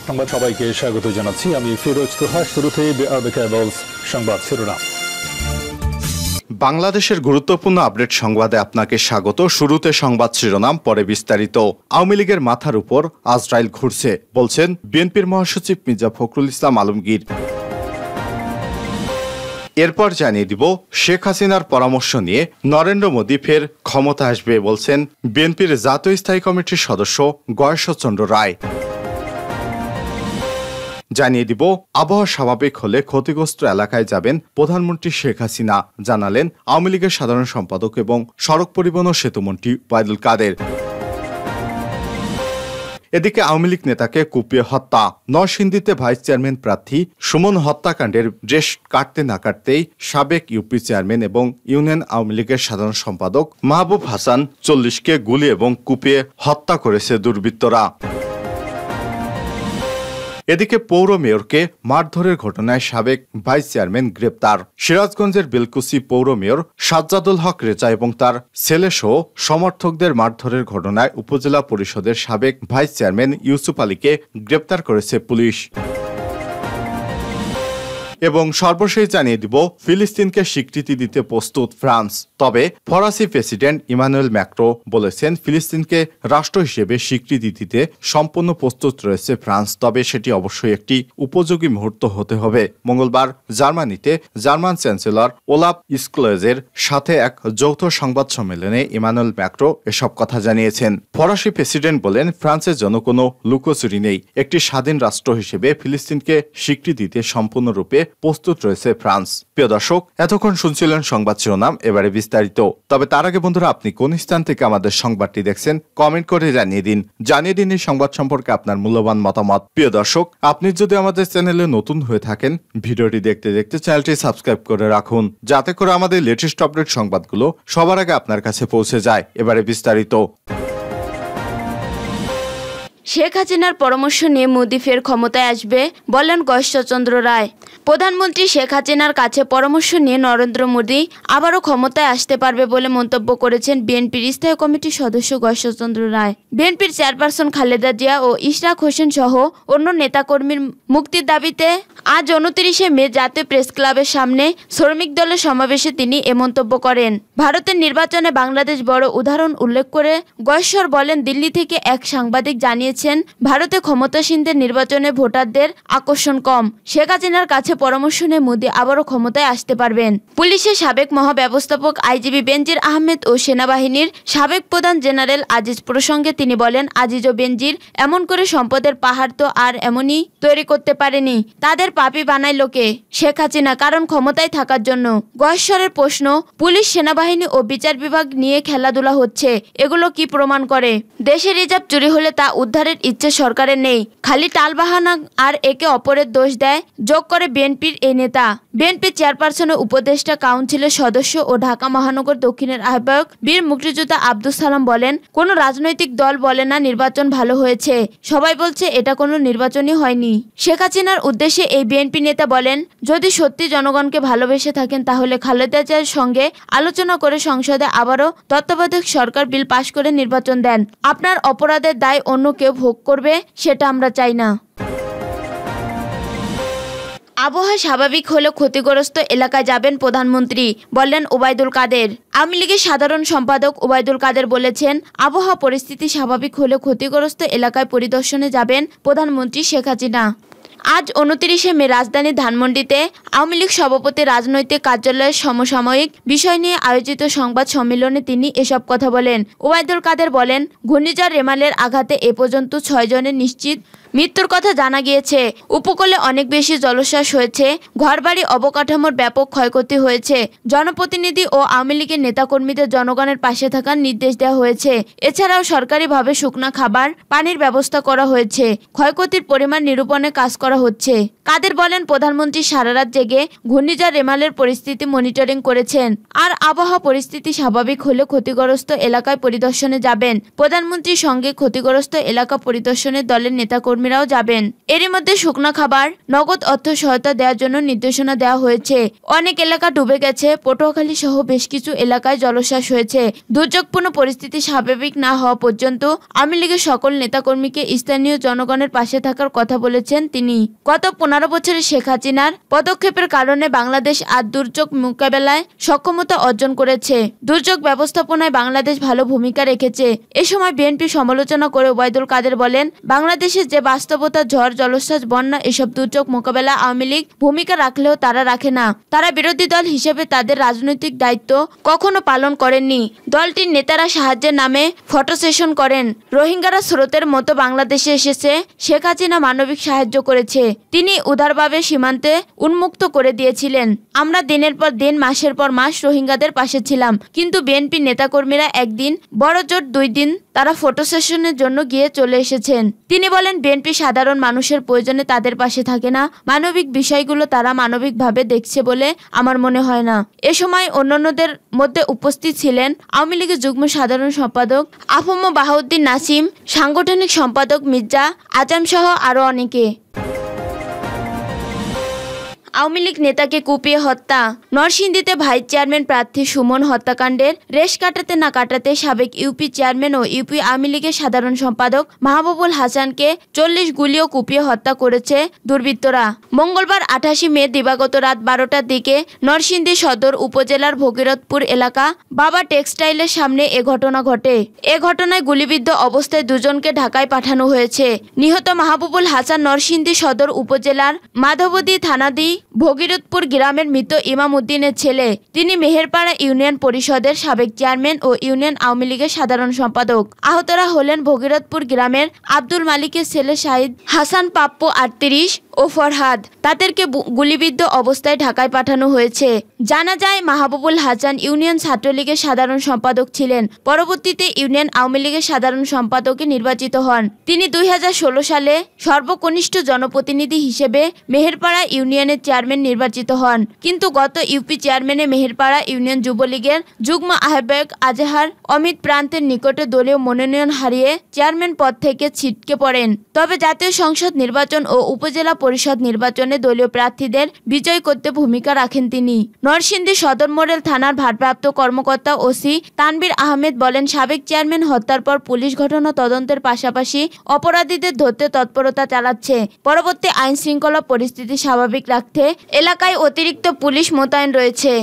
সংবাদ সবাইকে স্বাগত জানাচ্ছি আমি ফিরোজ তোহা। শুরুতে সংবাদ শিরোনাম। বাংলাদেশের গুরুত্বপূর্ণ আপডেট সংবাদে আপনাকে স্বাগত। শুরুতে সংবাদ শিরোনাম, পরে বিস্তারিত। আওয়ামী লীগের মাথার উপর আজরাইল ঘুরছে, বলছেন বিএনপির মহাসচিব মির্জা ফখরুল ইসলাম আলমগীর। এরপর জানিয়ে দিব, শেখ হাসিনার পরামর্শ নিয়ে নরেন্দ্র মোদী ফের ক্ষমতা আসবে, বলছেন বিএনপির জাতীয় স্থায়ী কমিটির সদস্য গয়েশ্বরচন্দ্র রায়। জানিয়ে দিব, আবহাওয়া স্বাভাবিক হলে ক্ষতিগ্রস্ত এলাকায় যাবেন প্রধানমন্ত্রী শেখ হাসিনা, জানালেন আওয়ামী লীগের সাধারণ সম্পাদক এবং সড়ক পরিবহন ও সেতুমন্ত্রী ওবায়দুল কাদের। এদিকে আওয়ামী লীগ নেতাকে কুপিয়ে হত্যা। নরসিংদীতে ভাইস চেয়ারম্যান প্রার্থী সুমন হত্যাকাণ্ডের রেশ কাটতে না কাটতেই সাবেক ইউপি চেয়ারম্যান এবং ইউনিয়ন আওয়ামী লীগের সাধারণ সম্পাদক মাহবুব হাসান 40কে গুলি এবং কুপিয়ে হত্যা করেছে দুর্বৃত্তরা। এদিকে পৌর মেয়রকে মারধরের ঘটনায় সাবেক ভাইস চেয়ারম্যান গ্রেপ্তার। সিরাজগঞ্জের বেলকুচি পৌর মেয়র সাজ্জাদুল হক রেজা এবং তার ছেলেসহ সমর্থকদের মারধরের ঘটনায় উপজেলা পরিষদের সাবেক ভাইস চেয়ারম্যান ইউসুফ আলীকে গ্রেপ্তার করেছে পুলিশ। এবং সর্বশেষ জানিয়ে দিব, ফিলিস্তিনকে স্বীকৃতি দিতে প্রস্তুত ফ্রান্স। তবে ফরাসি প্রেসিডেন্ট ইমানুয়েল ম্যাক্রো বলেছেন ফিলিস্তিনকে রাষ্ট্র হিসেবে স্বীকৃতি দিতে সম্পূর্ণ প্রস্তুত রয়েছে ফ্রান্স, তবে সেটি অবশ্যই একটি উপযোগী মুহূর্ত হতে হবে। মঙ্গলবার জার্মানিতে জার্মান চ্যান্সেলর ওলাফ স্কলজের সাথে এক যৌথ সংবাদ সম্মেলনে ইমানুয়েল ম্যাক্রো এসব কথা জানিয়েছেন। ফরাসি প্রেসিডেন্ট বলেন, ফ্রান্সের জন্য কোনো লুকোচুরি নেই। একটি স্বাধীন রাষ্ট্র হিসেবে ফিলিস্তিনকে স্বীকৃতি দিতে সম্পূর্ণরূপে প্রস্তুত রয়েছে ফ্রান্স। প্রিয় দর্শক, এতক্ষণ শুনছিলেন সংবাদ শিরোনাম, এবারে বিস্তারিত। তবে তার আগে বন্ধুরা, আপনি কোন স্থান থেকে আমাদের সংবাদটি দেখছেন কমেন্ট করে জানিয়ে দিন এই সংবাদ সম্পর্কে আপনার মূল্যবান মতামত। প্রিয় দর্শক, আপনি যদি আমাদের চ্যানেলে নতুন হয়ে থাকেন, ভিডিওটি দেখতে দেখতে চ্যানেলটি সাবস্ক্রাইব করে রাখুন, যাতে করে আমাদের লেটেস্ট আপডেট সংবাদগুলো সবার আগে আপনার কাছে পৌঁছে যায়। এবারে বিস্তারিত। শেখ হাসিনার পরামর্শ নিয়ে মোদী ফের ক্ষমতায় আসবে, বললেন গয়েশ্বরচন্দ্র রায়। প্রধানমন্ত্রী শেখ হাসিনার কাছে পরামর্শ নিয়ে নরেন্দ্র মোদী আবারও ক্ষমতায় আসতে পারবে বলে মন্তব্য করেছেন বিএনপির স্থায়ী কমিটির সদস্য গয়েশ্বরচন্দ্র রায়। বিএনপির চেয়ারপারসন খালেদা জিয়া ও ইশরাক হোসেন সহ অন্য নেতাকর্মীর মুক্তির দাবিতে আজ 29শে মে জাতীয় প্রেস ক্লাবের সামনে শ্রমিক দলের সমাবেশে তিনি এ মন্তব্য করেন। ভারতের নির্বাচনে বাংলাদেশ বড় উদাহরণ উল্লেখ করে গয়েশ্বর বলেন, দিল্লি থেকে এক সাংবাদিক জানিয়েছেন ভারতে ক্ষমতাসীনদের নির্বাচনে ভোটারদের আকর্ষণ কম। শেখ হাসিনার কাছে পরামর্শ নিয়ে মোদী আবারও ক্ষমতায় আসতে পারবেন। পুলিশের সাবেক মহাব্যবস্থাপক আইজিপি বেনজির আহমেদ ও সেনাবাহিনীর সাবেক প্রধান জেনারেল আজিজ প্রসঙ্গে তিনি বলেন, আজিজ ও বেনজির এমন করে সম্পদের পাহাড় তো আর এমনই তৈরি করতে পারেনি, তাদের পাপী বানাইল কে? শেখ হাসিনা, কারণ ক্ষমতায় থাকার জন্য। গয়েশ্বরের প্রশ্ন, পুলিশ, সেনাবাহিনী ও বিচার বিভাগ নিয়ে খেলাধুলা হচ্ছে, এগুলো কি প্রমাণ করে? দেশের রিজার্ভ চুরি হলে তা উদ্ধারের ইচ্ছে সরকারের নেই, খালি টালবাহানা আর একে অপরের দোষ দেয় যোগ করে বিএনপির এই নেতা। বিএনপি চেয়ারপারসনের উপদেষ্টা কাউন্সিলের সদস্য ও ঢাকা মহানগর দক্ষিণের আহ্বায়ক বীর মুক্তিযোদ্ধা আব্দুল সালাম বলেন, কোনো রাজনৈতিক দল বলে না নির্বাচন ভালো হয়েছে, সবাই বলছে এটা কোনো নির্বাচনই হয়নি। শেখ হাসিনার উদ্দেশ্যে এই বিএনপি নেতা বলেন, যদি সত্যি জনগণকে ভালোবেসে থাকেন তাহলে খালেদা জিয়ার সঙ্গে আলোচনা করে সংসদে আবারও তত্ত্বাবধায়ক সরকার বিল পাশ করে নির্বাচন দেন। আপনার অপরাধের দায় অন্য কেউ ভোগ করবে, সেটা আমরা চাই না। আবহাওয়া স্বাভাবিক হলে ক্ষতিগ্রস্ত এলাকায় যাবেন প্রধানমন্ত্রী, বললেন ওবায়দুল কাদের। আওয়ামী লীগের সাধারণ সম্পাদক ওবায়দুল কাদের বলেছেন, আবহাওয়া পরিস্থিতি স্বাভাবিক হলে ক্ষতিগ্রস্ত এলাকায় পরিদর্শনে যাবেন প্রধানমন্ত্রী শেখ হাসিনা। আজ 29শে মে রাজধানী ধানমন্ডিতে আওয়ামী লীগ সভাপতি রাজনৈতিক কার্যালয়ের সমসাময়িক বিষয় নিয়ে আয়োজিত সংবাদ সম্মেলনে তিনি এসব কথা বলেন। ওবায়দুল কাদের বলেন, ঘূর্ণিঝড় রেমালের আঘাতে এ পর্যন্ত 6 জনের নিশ্চিত মৃত্যুর কথা জানা গিয়েছে। উপকূলে অনেক বেশি জলোচ্ছ্বাস হয়েছে, ঘরবাড়ি অবকাঠামোর ব্যাপক ক্ষয়ক্ষতি হয়েছে। জনপ্রতিনিধি ও আওয়ামী লীগের নেতাকর্মীদের জনগণের পাশে থাকার নির্দেশ দেওয়া হয়েছে। এছাড়াও সরকারিভাবে শুকনা খাবার, পানির ব্যবস্থা করা হয়েছে। ক্ষয়ক্ষতির পরিমাণ নিরূপণে কাজ করা হচ্ছে। কাদের বলেন, প্রধানমন্ত্রী সারা রাত জেগে ঘূর্ণিঝড় রেমালের পরিস্থিতি মনিটরিং করেছেন আর আবহাওয়া পরিস্থিতি স্বাভাবিক হলে ক্ষতিগ্রস্ত এলাকায় পরিদর্শনে যাবেন। প্রধানমন্ত্রীর সঙ্গে ক্ষতিগ্রস্ত এলাকা পরিদর্শনের দলের নেতাকর্মী নেতাকর্মীরাও যাবেন। এরই মধ্যে শুকনো খাবার, নগদ অর্থ সহায়তা দেওয়ার জন্য নির্দেশনা দেওয়া হয়েছে। অনেক এলাকা ডুবে গেছে, পটুয়াখালী সহ বেশ কিছু এলাকায় জলোচ্ছ্বাস হয়েছে। দুর্যোগপূর্ণ পরিস্থিতি স্বাভাবিক না হওয়া পর্যন্ত আওয়ামী লীগের সকল নেতাকর্মীকে স্থানীয় জনগণের পাশে থাকার কথা বলেছেন তিনি। গত 15 বছরে শেখ হাসিনার পদক্ষেপের কারণে বাংলাদেশ আর দুর্যোগ মোকাবেলায় সক্ষমতা অর্জন করেছে। দুর্যোগ ব্যবস্থাপনায় বাংলাদেশ ভালো ভূমিকা রেখেছে। এ সময় বিএনপি সমালোচনা করে ওবায়দুল কাদের বলেন, বাংলাদেশের যে বাস্তবতা, ঝড়, জলোচ্ছ্বাস, বন্যা এসব দুর্যোগ মোকাবেলা আওয়ামী লীগ ভূমিকা রাখলেও তারা রাখে না। তারা বিরোধী দল হিসেবে তাদের রাজনৈতিক দায়িত্ব কখনো পালন করেননি। দলটির নেতারা সাহায্যের নামে ফটো সেশন করেন। রোহিঙ্গারা স্রোতের মতো বাংলাদেশে এসেছে, শেখ হাসিনা মানবিক সাহায্য করেছে। তিনি উদারভাবে সীমান্তে উন্মুক্ত করে দিয়েছিলেন। আমরা দিনের পর দিন, মাসের পর মাস রোহিঙ্গাদের পাশে ছিলাম। কিন্তু বিএনপি নেতাকর্মীরা একদিন, বড় জোর 2 দিন তারা ফটো সেশনের জন্য গিয়ে চলে এসেছেন। তিনি বলেন, বিএনপি সাধারণ মানুষের প্রয়োজনে তাদের পাশে থাকে না। মানবিক বিষয়গুলো তারা মানবিকভাবে দেখছে বলে আমার মনে হয় না। এ সময় অন্যান্যদের মধ্যে উপস্থিত ছিলেন আওয়ামী লীগের যুগ্ম সাধারণ সম্পাদক আফম বাহাউদ্দিন নাসিম, সাংগঠনিক সম্পাদক মির্জা আজম সহ আরো অনেকে। আওয়ামী লীগ নেতাকে কুপিয়ে হত্যা। নরসিংদীতে ভাইস চেয়ারম্যান প্রার্থী সুমন হত্যাকাণ্ডের রেশ কাটাতে না কাটাতে সাবেক ইউপি চেয়ারম্যান ও ইউপি আওয়ামী লীগের সাধারণ সম্পাদক মাহবুবুল হাসানকে 40 গুলিও কুপিয়ে হত্যা করেছে দুর্বৃত্তরা। মঙ্গলবার 28 মে দিবাগত রাত 12টার দিকে নরসিংদী সদর উপজেলার ভগীরথপুর এলাকা বাবা টেক্সটাইলের সামনে এ ঘটনা ঘটে। এ ঘটনায় গুলিবিদ্ধ অবস্থায় 2 জনকে ঢাকায় পাঠানো হয়েছে। নিহত মাহবুবুল হাসান নরসিংদী সদর উপজেলার মাধবদী থানাধীন ভগীরথপুর গ্রামের মৃত ইমাম উদ্দিনের ছেলে। তিনি মেহেরপাড়া ইউনিয়ন পরিষদের সাবেক চেয়ারম্যান ও ইউনিয়ন আওয়ামী লীগের সাধারণ সম্পাদক। আহতরা হলেন ভগীরথপুর গ্রামের আব্দুল মালিকের ছেলে শাহিদ হাসান পাপ্পু 38 ও ফরহাদ। তাদেরকে গুলিবিদ্ধ অবস্থায় ঢাকায় পাঠানো হয়েছে। জানা যায়, মাহবুবুল হাসান ইউনিয়ন ছাত্রলীগের সাধারণ সম্পাদক ছিলেন। পরবর্তীতে ইউনিয়ন আওয়ামী লীগের সাধারণ সম্পাদকে নির্বাচিত হন। তিনি 2016 সালে সর্বকনিষ্ঠ জনপ্রতিনিধি হিসেবে মেহেরপাড়া ইউনিয়নের চেয়ারম্যান নির্বাচিত হন। কিন্তু গত ইউপি চেয়ারম্যানে মেহেরপাড়া ইউনিয়ন যুবলীগের যুগ্ম আহ্বায়ক আজহার অমিত প্রান্তের নিকটে দলীয় মনোনয়ন হারিয়ে চেয়ারম্যান পদ থেকে ছিটকে পড়েন। তবে জাতীয় সংসদ নির্বাচন ও উপজেলা পরিষদ নির্বাচনে দলীয় প্রার্থীদের বিজয় করতে ভূমিকা রাখেন তিনি। নরসিংদী সদর মডেল থানার ভারপ্রাপ্ত কর্মকর্তা ওসি তানভীর আহমেদ বলেন, সাবেক চেয়ারম্যান হত্যার পর পুলিশ ঘটনা তদন্তের পাশাপাশি অপরাধীদের ধরতে তৎপরতা চালাচ্ছে। পরবর্তী আইন শৃঙ্খলা পরিস্থিতি স্বাভাবিক রাখতে এলাকায় অতিরিক্ত পুলিশ মোতায়েন রয়েছে।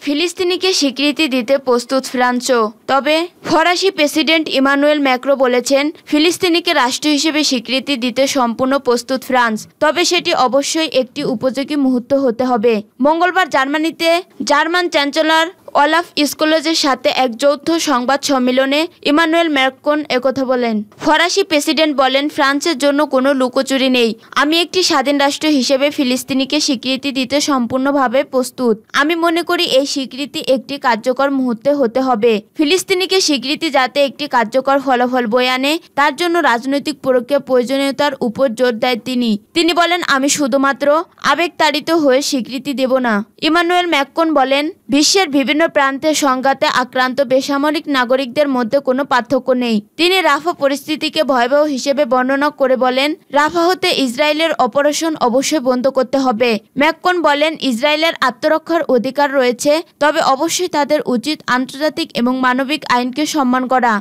ফিলিস্তিনিকে স্বীকৃতি দিতে প্রস্তুত ফ্রান্সও। তবে ফরাসি প্রেসিডেন্ট ইমানুয়েল ম্যাক্রো বলেছেন, ফিলিস্তিনিকে রাষ্ট্র হিসেবে স্বীকৃতি দিতে সম্পূর্ণ প্রস্তুত ফ্রান্স। তবে সেটি অবশ্যই একটি উপযোগী মুহূর্ত হতে হবে। মঙ্গলবার জার্মানিতে জার্মান চ্যান্সেলর অলাফ স্কোলজের সাথে এক যৌথ সংবাদ সম্মেলনে ইমানুয়েল ম্যাক্রন একথা বলেন। ফরাসি প্রেসিডেন্ট বলেন, ফ্রান্সের জন্য কোনো লুকোচুরি নেই। আমি একটি স্বাধীন রাষ্ট্র হিসেবে ফিলিস্তিনিকে স্বীকৃতি দিতে সম্পূর্ণভাবে প্রস্তুত। আমি মনে করি এই স্বীকৃতি একটি কার্যকর মুহূর্তে হতে হবে। ফিলিস্তিনিকে স্বীকৃতি যাতে একটি কার্যকর ফলাফল বয়ে আনে, তার জন্য রাজনৈতিক প্রক্রিয়া প্রয়োজনীয়তার উপর জোর দেয় তিনি বলেন, আমি শুধুমাত্র আবেগতাড়িত হয়ে স্বীকৃতি দেব না। ইমানুয়েল ম্যাক্রন বলেন, বিশ্বের বিভিন্ন প্রান্তে সংঘাতে আক্রান্ত বেসামরিক নাগরিকদের মধ্যে কোনো পার্থক্য নেই। তিনি রাফা পরিস্থিতিকে ভয়াবহ হিসেবে বর্ণনা করে বলেন, রাফা হতে ইসরায়েলের অপারেশন অবশ্যই বন্ধ করতে হবে। ম্যাক্রন বলেন, ইসরায়েলের আত্মরক্ষার অধিকার রয়েছে, তবে অবশ্যই তাদের উচিত আন্তর্জাতিক এবং মানবিক আইনকে সম্মান করা।